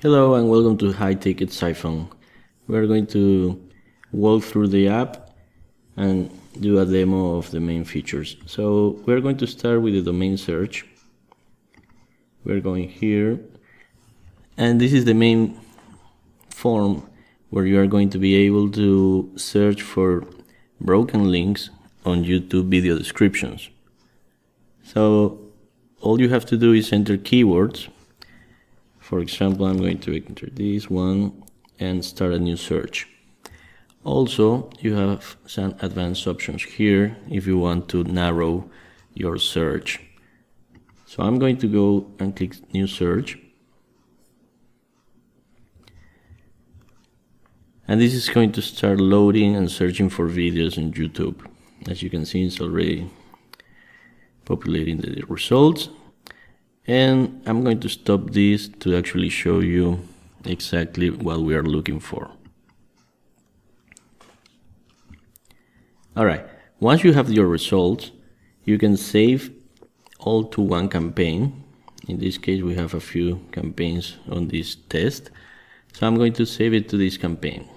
Hello and welcome to High Ticket Siphon. We're going to walk through the app and do a demo of the main features. So we're going to start with the domain search. We're going here, and this is the main form where you are going to be able to search for broken links on YouTube video descriptions. So all you have to do is enter keywords. For example, I'm going to enter this one and start a new search. Also, you have some advanced options here if you want to narrow your search. So I'm going to go and click new search. And this is going to start loading and searching for videos on YouTube. As you can see, it's already populating the results. And I'm going to stop this to actually show you exactly what we are looking for. Alright, once you have your results, you can save all to one campaign. In this case, we have a few campaigns on this test. So I'm going to save it to this campaign.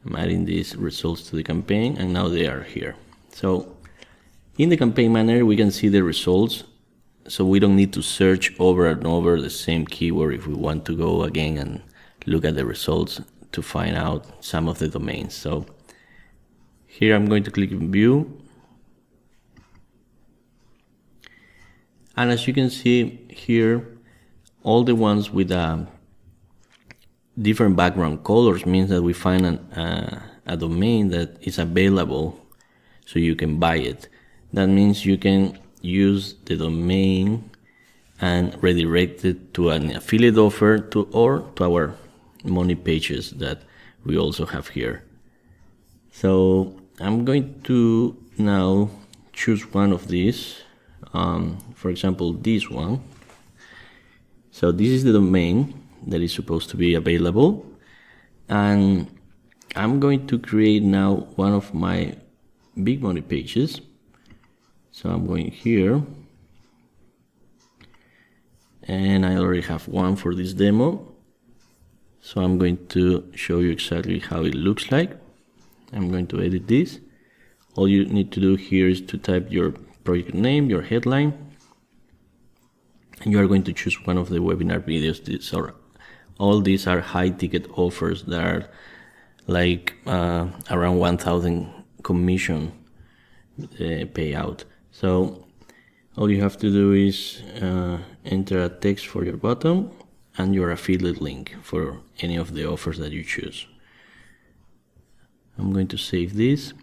I'm adding these results to the campaign, and now they are here. So in the campaign manager, we can see the results. So we don't need to search over and over the same keyword if we want to go again and look at the results to find out some of the domains. So here I'm going to click on view. And as you can see here, all the ones with different background colors means that we find a domain that is available so you can buy it. That means you can use the domain and redirect it to an affiliate offer or to our money pages that we also have here. So I'm going to now choose one of these, for example this one. So this is the domain that is supposed to be available, and I'm going to create now one of my big money pages. So I'm going here, and I already have one for this demo. So I'm going to show you exactly how it looks like. I'm going to edit this. All you need to do here is to type your project name, your headline, and you are going to choose one of the webinar videos. All these are high ticket offers that are like around 1,000 commission payout. So all you have to do is enter a text for your button and your affiliate link for any of the offers that you choose. I'm going to save this.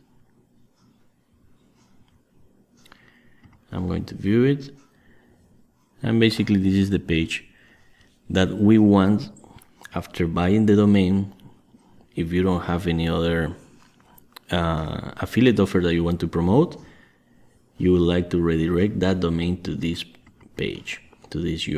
I'm going to view it. And basically this is the page that we want after buying the domain. If you don't have any other affiliate offer that you want to promote, you would like to redirect that domain to this page, to this URL.